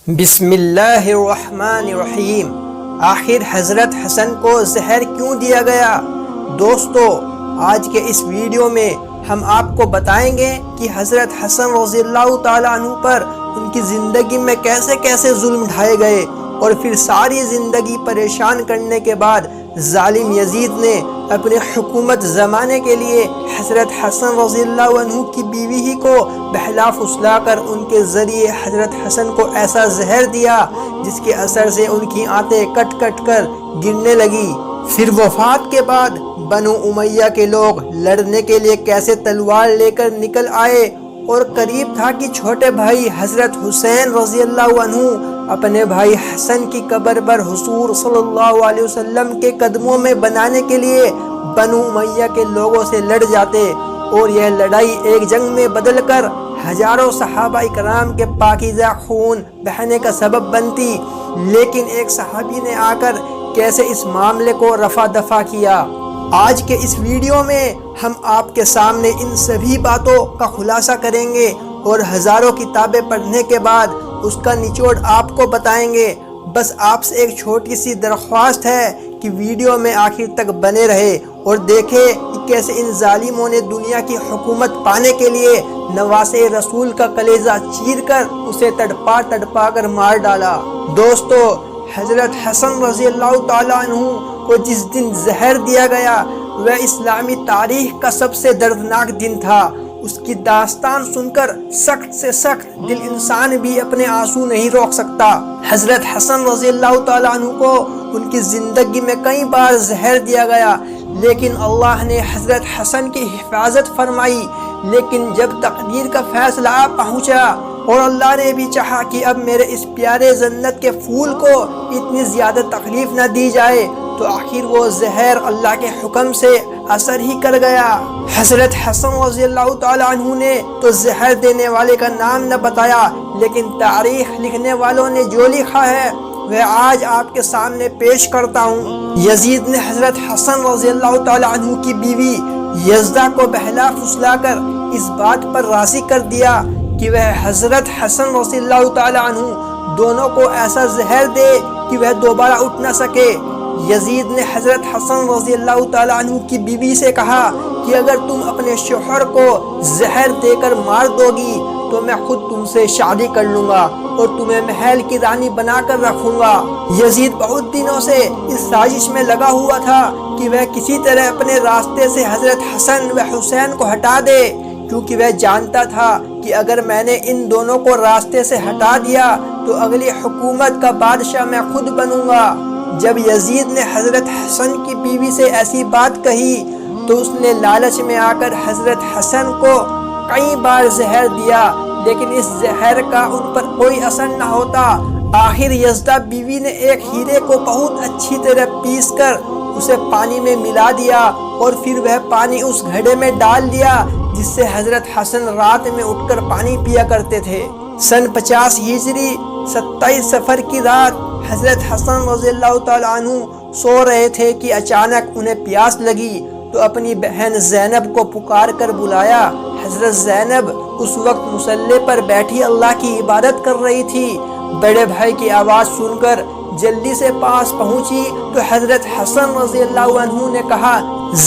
بسم اللہ الرحمن الرحیم۔ آخر حضرت حسن کو زہر کیوں دیا گیا؟ دوستو، آج کے اس ویڈیو میں ہم آپ کو بتائیں گے کہ حضرت حسن رضی اللہ تعالیٰ عنہ پر ان کی زندگی میں کیسے کیسے ظلم ڈھائے گئے، اور پھر ساری زندگی پریشان کرنے کے بعد ظالم یزید نے اپنے حکومت زمانے کے لیے حضرت حسن رضی اللہ عنہ کی بیوی ہی کو بہلا پھسلا کر ان کے ذریعے حضرت حسن کو ایسا زہر دیا جس کے اثر سے ان کی آنتیں کٹ کٹ کر گرنے لگی۔ پھر وفات کے بعد بنو امیہ کے لوگ لڑنے کے لیے کیسے تلوار لے کر نکل آئے، اور قریب تھا کہ چھوٹے بھائی حضرت حسین رضی اللہ عنہ اپنے بھائی حسن کی قبر پر حضور صلی اللہ علیہ وسلم کے قدموں میں بنانے کے لیے بنو امیہ کے لوگوں سے لڑ جاتے، اور یہ لڑائی ایک جنگ میں بدل کر ہزاروں صحابہ کرام کے پاکیزہ خون بہنے کا سبب بنتی۔ لیکن ایک صحابی نے آ کر کیسے اس معاملے کو رفع دفع کیا۔ آج کے اس ویڈیو میں ہم آپ کے سامنے ان سبھی باتوں کا خلاصہ کریں گے، اور ہزاروں کتابیں پڑھنے کے بعد اس کا نچوڑ آپ کو بتائیں گے۔ بس آپ سے ایک چھوٹی سی درخواست ہے کہ ویڈیو میں آخر تک بنے رہے اور دیکھیں کہ کیسے ان ظالموں نے دنیا کی حکومت پانے کے لیے نواسے رسول کا کلیجہ چیر کر اسے تڑپا تڑپا کر مار ڈالا۔ دوستو، حضرت حسن رضی اللہ تعالیٰ عنہ کو جس دن زہر دیا گیا وہ اسلامی تاریخ کا سب سے دردناک دن تھا۔ اس کی داستان سن کر سخت سے سخت دل انسان بھی اپنے آنسو نہیں روک سکتا۔ حضرت حسن رضی اللہ تعالیٰ عنہ کو ان کی زندگی میں کئی بار زہر دیا گیا، لیکن اللہ نے حضرت حسن کی حفاظت فرمائی۔ لیکن جب تقدیر کا فیصلہ پہنچا اور اللہ نے بھی چاہا کہ اب میرے اس پیارے جنت کے پھول کو اتنی زیادہ تکلیف نہ دی جائے، تو آخر وہ زہر اللہ کے حکم سے اثر ہی کر گیا۔ حضرت حسن رضی اللہ تعالیٰ عنہ نے تو زہر دینے والے کا نام نہ بتایا، لیکن تاریخ لکھنے والوں نے جو لکھا ہے وہ آج آپ کے سامنے پیش کرتا ہوں۔ یزید نے حضرت حسن رضی اللہ تعالیٰ عنہ کی بیوی یزدہ کو بہلا پھسلا کر اس بات پر راضی کر دیا کہ وہ حضرت حسن رضی اللہ تعالیٰ عنہ دونوں کو ایسا زہر دے کہ وہ دوبارہ اٹھ نہ سکے۔ یزید نے حضرت حسن رضی اللہ تعالیٰ عنہ کی بیوی سے کہا کہ اگر تم اپنے شوہر کو زہر دے کر مار دو گی تو میں خود تم سے شادی کر لوں گا اور تمہیں محل کی رانی بنا کر رکھوں گا۔ یزید بہت دنوں سے اس سازش میں لگا ہوا تھا کہ وہ کسی طرح اپنے راستے سے حضرت حسن و حسین کو ہٹا دے، کیونکہ وہ جانتا تھا کہ اگر میں نے ان دونوں کو راستے سے ہٹا دیا تو اگلی حکومت کا بادشاہ میں خود بنوں گا۔ جب یزید نے حضرت حسن کی بیوی سے ایسی بات کہی تو اس نے لالچ میں آ کر حضرت حسن کو کئی بار زہر دیا، لیکن اس زہر کا ان پر کوئی اثر نہ ہوتا۔ آخر یزدہ بیوی نے ایک ہیرے کو بہت اچھی طرح پیس کر اسے پانی میں ملا دیا، اور پھر وہ پانی اس گھڑے میں ڈال دیا جس سے حضرت حسن رات میں اٹھ کر پانی پیا کرتے تھے۔ سن 50 ہجری 27 صفر کی رات حضرت حسن رضی اللہ تعالیٰ عنہ سو رہے تھے کہ اچانک انہیں پیاس لگی تو اپنی بہن زینب کو پکار کر بلایا۔ حضرت زینب اس وقت مصلی پر بیٹھی اللہ کی عبادت کر رہی تھی۔ بڑے بھائی کی آواز سن کر جلدی سے پاس پہنچی تو حضرت حسن رضی اللہ عنہ نے کہا،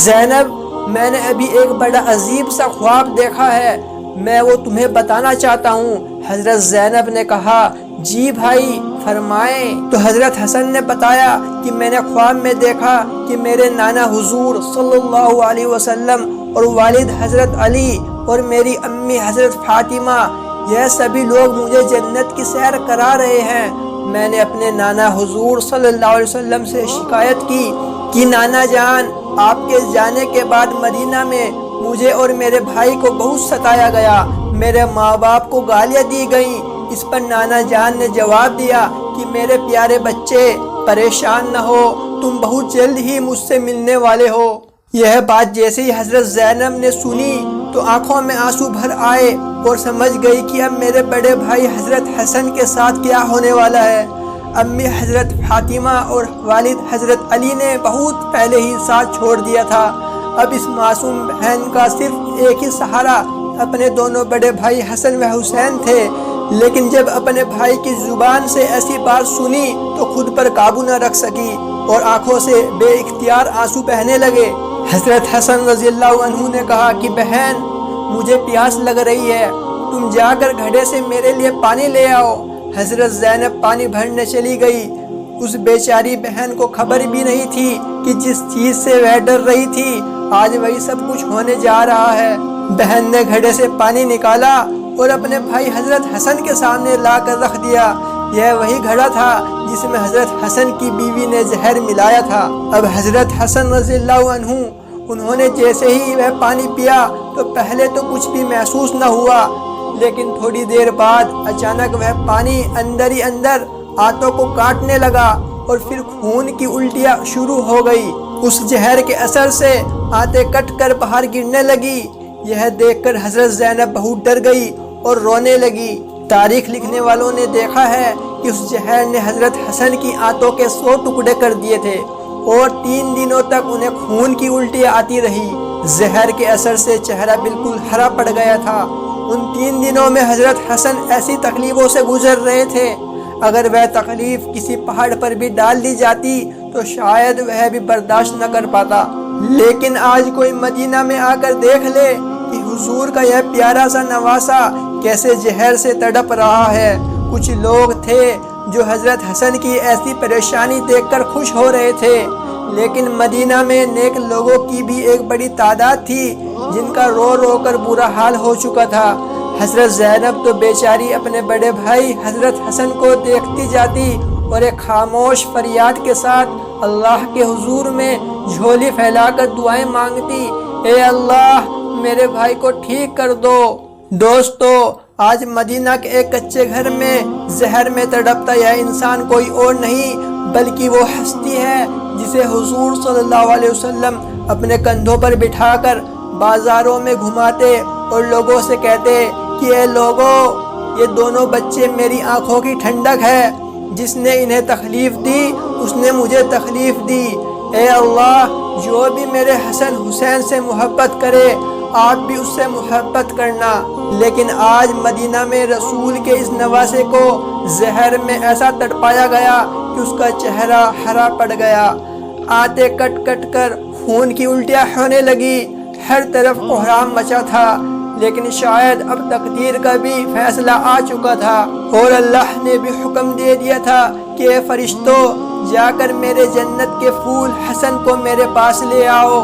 زینب، میں نے ابھی ایک بڑا عجیب سا خواب دیکھا ہے، میں وہ تمہیں بتانا چاہتا ہوں۔ حضرت زینب نے کہا، جی بھائی فرمائیں۔ تو حضرت حسن نے بتایا کہ میں نے خواب میں دیکھا کہ میرے نانا حضور صلی اللہ علیہ وسلم اور والد حضرت علی اور میری امی حضرت فاطمہ، یہ سبھی لوگ مجھے جنت کی سیر کرا رہے ہیں۔ میں نے اپنے نانا حضور صلی اللہ علیہ وسلم سے شکایت کی کہ نانا جان، آپ کے جانے کے بعد مدینہ میں مجھے اور میرے بھائی کو بہت ستایا گیا، میرے ماں باپ کو گالیاں دی گئیں۔ اس پر نانا جان نے جواب دیا کہ میرے پیارے بچے، پریشان نہ ہو، تم بہت جلد ہی مجھ سے ملنے والے ہو۔ یہ بات جیسے ہی حضرت زینب نے سنی تو آنکھوں میں آنسو بھر آئے اور سمجھ گئی کہ اب میرے بڑے بھائی حضرت حسن کے ساتھ کیا ہونے والا ہے۔ امی حضرت فاطمہ اور والد حضرت علی نے بہت پہلے ہی ساتھ چھوڑ دیا تھا۔ اب اس معصوم بہن کا صرف ایک ہی سہارا اپنے دونوں بڑے بھائی حسن و حسین تھے۔ لیکن جب اپنے بھائی کی زبان سے ایسی بات سنی تو خود پر قابو نہ رکھ سکی اور آنکھوں سے بے اختیار آنسو بہنے لگے۔ حضرت حسن رضی اللہ عنہ نے کہا کہ بہن، مجھے پیاس لگ رہی ہے، تم جا کر گھڑے سے میرے لیے پانی لے آؤ۔ حضرت زینب پانی بھرنے چلی گئی۔ اس بیچاری بہن کو خبر بھی نہیں تھی کہ جس چیز سے وہ ڈر رہی تھی آج وہی سب کچھ ہونے جا رہا ہے۔ بہن نے گھڑے سے پانی نکالا اور اپنے بھائی حضرت حسن کے سامنے لا کر رکھ دیا۔ یہ وہی گھڑا تھا جس میں حضرت حسن کی بیوی نے زہر ملایا تھا۔ اب حضرت حسن رضی اللہ عنہ انہوں نے جیسے ہی وہ پانی پیا تو پہلے تو کچھ بھی محسوس نہ ہوا، لیکن تھوڑی دیر بعد اچانک وہ پانی اندر ہی اندر آنتوں کو کاٹنے لگا اور پھر خون کی الٹیاں شروع ہو گئی۔ اس زہر کے اثر سے آنتیں کٹ کر باہر گرنے لگی۔ یہ دیکھ کر حضرت زینب بہت ڈر گئی اور رونے لگی۔ تاریخ لکھنے والوں نے دیکھا ہے کہ اس زہر نے حضرت حسن کی آنتوں کے 100 ٹکڑے کر دیے تھے اور 3 دنوں تک انہیں خون کی الٹیاں آتی رہی۔ زہر کے اثر سے چہرہ بالکل ہرا پڑ گیا تھا۔ ان 3 دنوں میں حضرت حسن ایسی تکلیفوں سے گزر رہے تھے، اگر وہ تکلیف کسی پہاڑ پر بھی ڈال دی جاتی تو شاید وہ بھی برداشت نہ کر پاتا۔ لیکن آج کوئی مدینہ میں آ کر دیکھ لے کہ حضور کا یہ پیارا سا نواسا کیسے زہر سے تڑپ رہا ہے۔ کچھ لوگ تھے جو حضرت حسن کی ایسی پریشانی دیکھ کر خوش ہو رہے تھے، لیکن مدینہ میں نیک لوگوں کی بھی ایک بڑی تعداد تھی جن کا رو رو کر برا حال ہو چکا تھا۔ حضرت زینب تو بیچاری اپنے بڑے بھائی حضرت حسن کو دیکھتی جاتی اور ایک خاموش فریاد کے ساتھ اللہ کے حضور میں جھولی پھیلا کر دعائیں مانگتی، اے اللہ میرے بھائی کو ٹھیک کر دو۔ دوستو، آج مدینہ کے ایک کچے گھر میں زہر میں تڑپتا یہ انسان کوئی اور نہیں بلکہ وہ ہستی ہے جسے حضور صلی اللہ علیہ وسلم اپنے کندھوں پر بٹھا کر بازاروں میں گھماتے اور لوگوں سے کہتے کہ اے لوگوں، یہ دونوں بچے میری آنکھوں کی ٹھنڈک ہے، جس نے انہیں تکلیف دی اس نے مجھے تکلیف دی۔ اے اللہ، جو بھی میرے حسن حسین سے محبت کرے آپ بھی اس سے محبت کرنا۔ لیکن آج مدینہ میں رسول کے اس نواسے کو زہر میں ایسا تڑپایا گیا کہ اس کا چہرہ ہرا پڑ گیا، آنتیں کٹ کٹ کر خون کی الٹیاں ہونے لگی، ہر طرف کوہرام مچا تھا۔ لیکن شاید اب تقدیر کا بھی فیصلہ آ چکا تھا اور اللہ نے بھی حکم دے دیا تھا کہ اے فرشتوں، جا کر میرے جنت کے پھول حسن کو میرے پاس لے آؤ۔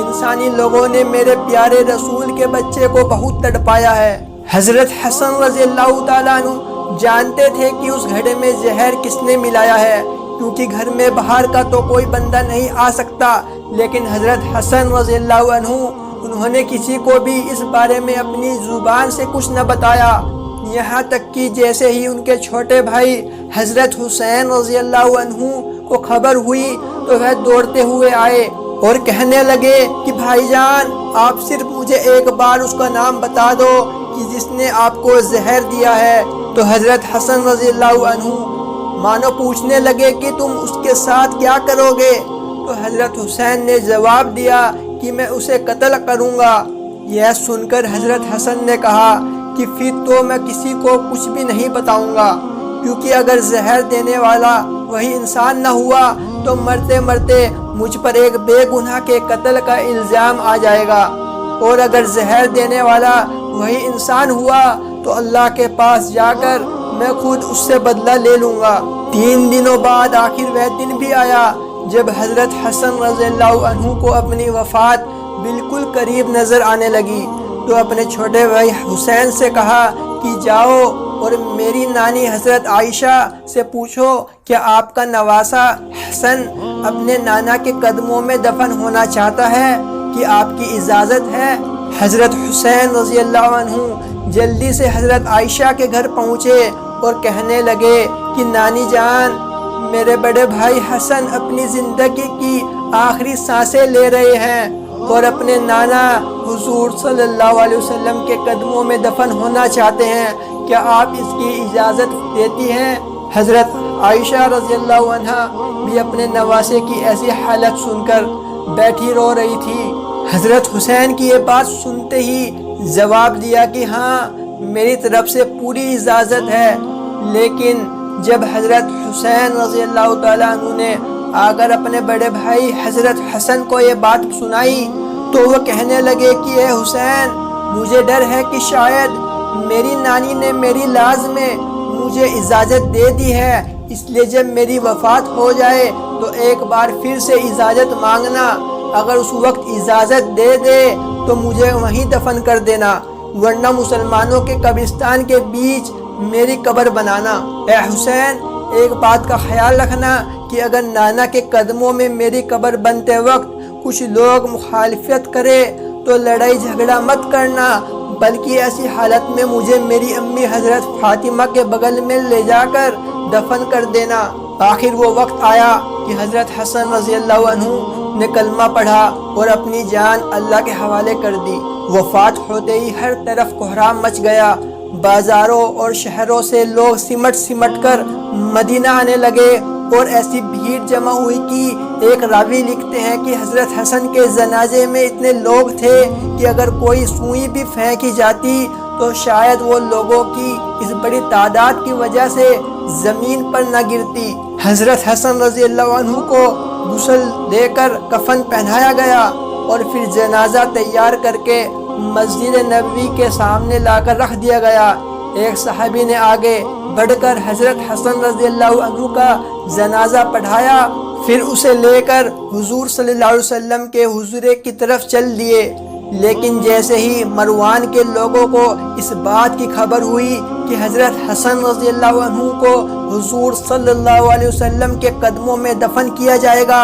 انسانی لوگوں نے میرے پیارے رسول کے بچے کو بہت تڑپایا ہے۔ حضرت حسن رضی اللہ تعالیٰ عنہ جانتے تھے کہ اس گھڑے میں زہر کس نے ملایا ہے، کیونکہ گھر میں باہر کا تو کوئی بندہ نہیں آ سکتا، لیکن حضرت حسن رضی اللہ عنہ انہوں نے کسی کو بھی اس بارے میں اپنی زبان سے کچھ نہ بتایا، یہاں تک کہ جیسے ہی ان کے چھوٹے بھائی حضرت حسین رضی اللہ عنہ کو خبر ہوئی تو وہ دوڑتے ہوئے آئے اور کہنے لگے کہ بھائی جان، آپ صرف مجھے ایک بار اس کا نام بتا دو کہ جس نے آپ کو زہر دیا ہے۔ تو حضرت حسن رضی اللہ عنہ مانو پوچھنے لگے کہ تم اس کے ساتھ کیا کرو گے؟ تو حضرت حسین نے جواب دیا کہ میں اسے قتل کروں گا۔ یہ سن کر حضرت حسن نے کہا کہ پھر تو میں کسی کو کچھ بھی نہیں بتاؤں گا، کیونکہ اگر زہر دینے والا وہی انسان نہ ہوا تو مرتے مرتے مجھ پر ایک بے گناہ کے قتل کا الزام آ جائے گا، اور اگر زہر دینے والا وہی انسان ہوا تو اللہ کے پاس جا کر میں خود اس سے بدلہ لے لوں گا۔ 3 دنوں بعد آخر وہ دن بھی آیا جب حضرت حسن رضی اللہ عنہ کو اپنی وفات بالکل قریب نظر آنے لگی تو اپنے چھوٹے بھائی حسین سے کہا کہ جاؤ اور میری نانی حضرت عائشہ سے پوچھو کہ آپ کا نواسا حسن اپنے نانا کے قدموں میں دفن ہونا چاہتا ہے کہ آپ کی اجازت ہے۔ حضرت حسین رضی اللہ عنہ جلدی سے حضرت عائشہ کے گھر پہنچے اور کہنے لگے کہ نانی جان، میرے بڑے بھائی حسن اپنی زندگی کی آخری سانسیں لے رہے ہیں اور اپنے نانا حضور صلی اللہ علیہ وسلم کے قدموں میں دفن ہونا چاہتے ہیں، کیا آپ اس کی اجازت دیتی ہیں؟ حضرت عائشہ رضی اللہ عنہا بھی اپنے نواسے کی ایسی حالت سن کر بیٹھی رو رہی تھی۔ حضرت حسین کی یہ بات سنتے ہی جواب دیا کہ ہاں، میری طرف سے پوری اجازت ہے۔ لیکن جب حضرت حسین رضی اللہ تعالیٰ عنہ نے آ کر اپنے بڑے بھائی حضرت حسن کو یہ بات سنائی تو وہ کہنے لگے کہ اے حسین، مجھے ڈر ہے کہ شاید میری نانی نے میری لاز میں مجھے اجازت دے دی ہے، اس لیے جب میری وفات ہو جائے تو ایک بار پھر سے اجازت مانگنا، اگر اس وقت اجازت دے دے تو مجھے وہیں دفن کر دینا، ورنہ مسلمانوں کے قبرستان کے بیچ میری قبر بنانا۔ اے حسین، ایک بات کا خیال رکھنا کہ اگر نانا کے قدموں میں میری قبر بنتے وقت کچھ لوگ مخالفت کرے تو لڑائی جھگڑا مت کرنا، بلکہ ایسی حالت میں مجھے میری امی حضرت فاطمہ کے بغل میں لے جا کر دفن کر دینا۔ آخر وہ وقت آیا کہ حضرت حسن رضی اللہ عنہ نے کلمہ پڑھا اور اپنی جان اللہ کے حوالے کر دی۔ وفات ہوتے ہی ہر طرف کوہرام مچ گیا، بازاروں اور شہروں سے لوگ سمٹ کر مدینہ آنے لگے اور ایسی بھیڑ جمع ہوئی کہ ایک راوی لکھتے ہیں کہ حضرت حسن کے جنازے میں اتنے لوگ تھے کہ اگر کوئی سوئی بھی پھینکی جاتی تو شاید وہ لوگوں کی اس بڑی تعداد کی وجہ سے زمین پر نہ گرتی۔ حضرت حسن رضی اللہ عنہ کو غسل دے کر کفن پہنایا گیا اور پھر جنازہ تیار کر کے مسجد نبوی کے سامنے لا کر رکھ دیا گیا۔ ایک صحابی نے آگے بڑھ کر حضرت حسن رضی اللہ عنہ کا جنازہ پڑھایا، پھر اسے لے کر حضور صلی اللہ علیہ وسلم کے حضور کی طرف چل دیے۔ لیکن جیسے ہی مروان کے لوگوں کو اس بات کی خبر ہوئی کہ حضرت حسن رضی اللہ عنہ کو حضور صلی اللہ علیہ وسلم کے قدموں میں دفن کیا جائے گا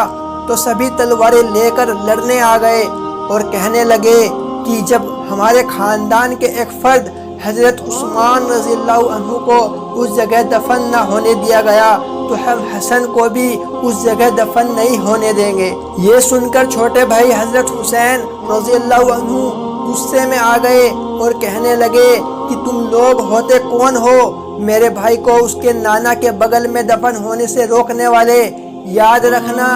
تو سبھی تلواریں لے کر لڑنے آ گئے اور کہنے لگے کہ جب ہمارے خاندان کے ایک فرد حضرت عثمان رضی اللہ عنہ کو اس جگہ دفن نہ ہونے دیا گیا تو ہم حسن کو بھی اس جگہ دفن نہیں ہونے دیں گے۔ یہ سن کر چھوٹے بھائی حضرت حسین رضی اللہ عنہ غصے میں آ گئے اور کہنے لگے کہ تم لوگ ہوتے کون ہو میرے بھائی کو اس کے نانا کے بغل میں دفن ہونے سے روکنے والے؟ یاد رکھنا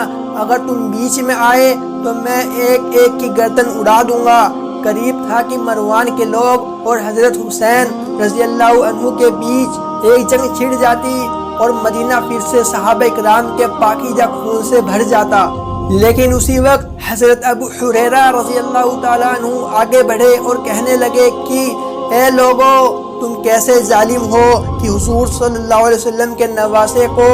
اگر تم بیچ میں آئے تو میں ایک ایک کی گردن اڑا دوں گا۔ قریب تھا کہ مروان کے لوگ اور حضرت حسین رضی اللہ عنہ کے بیچ ایک جنگ چھڑ جاتی اور مدینہ پھر سے صحابہ کرام کے پاکیزہ خون سے بھر جاتا۔ لیکن اسی وقت حضرت ابو ہریرہ رضی اللہ تعالیٰ عنہ آگے بڑھے اور کہنے لگے کہ اے لوگو، تم کیسے ظالم ہو کہ حضور صلی اللہ علیہ وسلم کے نواسے کو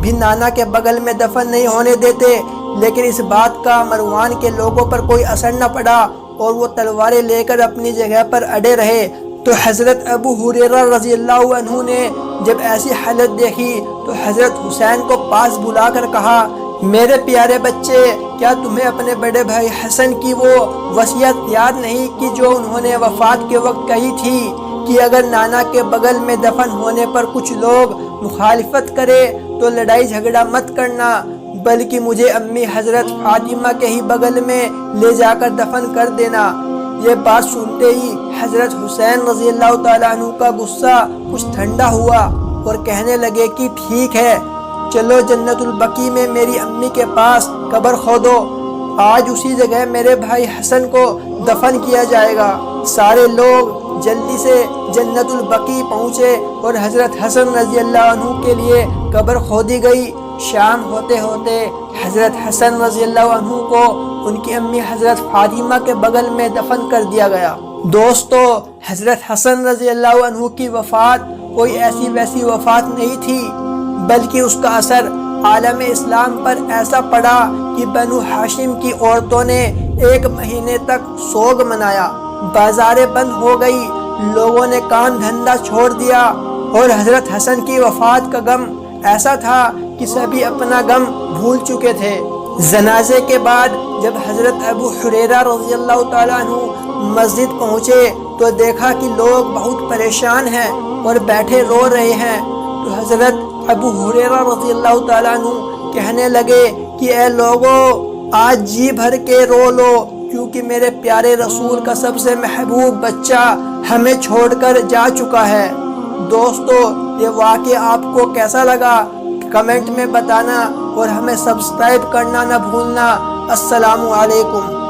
بھی نانا کے بغل میں دفن نہیں ہونے دیتے۔ لیکن اس بات کا مروان کے لوگوں پر کوئی اثر نہ پڑا اور وہ تلواریں لے کر اپنی جگہ پر اڑے رہے۔ تو حضرت ابو ہریرہ رضی اللہ عنہ نے جب ایسی حالت دیکھی تو حضرت حسین کو پاس بلا کر کہا، میرے پیارے بچے، کیا تمہیں اپنے بڑے بھائی حسن کی وہ وصیت یاد نہیں کہ جو انہوں نے وفات کے وقت کہی تھی کہ اگر نانا کے بغل میں دفن ہونے پر کچھ لوگ مخالفت کرے تو لڑائی جھگڑا مت کرنا، بلکہ مجھے امی حضرت فاطمہ کے ہی بغل میں لے جا کر دفن کر دینا۔ یہ بات سنتے ہی حضرت حسین رضی اللہ تعالیٰ عنہ کا غصہ کچھ ٹھنڈا ہوا اور کہنے لگے کہ ٹھیک ہے، چلو جنت البقیع میں میری امی کے پاس قبر کھودو، آج اسی جگہ میرے بھائی حسن کو دفن کیا جائے گا۔ سارے لوگ جلدی سے جنت البقیع پہنچے اور حضرت حسن رضی اللہ عنہ کے لیے قبر کھودی گئی۔ شام ہوتے ہوتے حضرت حسن رضی اللہ عنہ کو ان کی امی حضرت فاطمہ کے بغل میں دفن کر دیا گیا۔ دوستو، حضرت حسن رضی اللہ عنہ کی وفات کوئی ایسی ویسی وفات نہیں تھی، بلکہ اس کا اثر عالم اسلام پر ایسا پڑا کہ بنو ہاشم کی عورتوں نے 1 مہینے تک سوگ منایا، بازاریں بند ہو گئی، لوگوں نے کام دھندا چھوڑ دیا اور حضرت حسن کی وفات کا غم ایسا تھا کہ سبھی اپنا غم بھول چکے تھے۔ جنازے کے بعد جب حضرت ابو ہریرہ رضی اللہ تعالیٰ عنہ مسجد پہنچے تو دیکھا کہ لوگ بہت پریشان ہیں اور بیٹھے رو رہے ہیں، تو حضرت ابو ہریرہ رضی اللہ تعالیٰ عنہ کہنے لگے کہ اے لوگو، آج جی بھر کے رو لو، کیونکہ میرے پیارے رسول کا سب سے محبوب بچہ ہمیں چھوڑ کر جا چکا ہے۔ دوستو، یہ واقعہ آپ کو کیسا لگا کمنٹ میں بتانا اور ہمیں سبسکرائب کرنا نہ بھولنا۔ السلام علیکم۔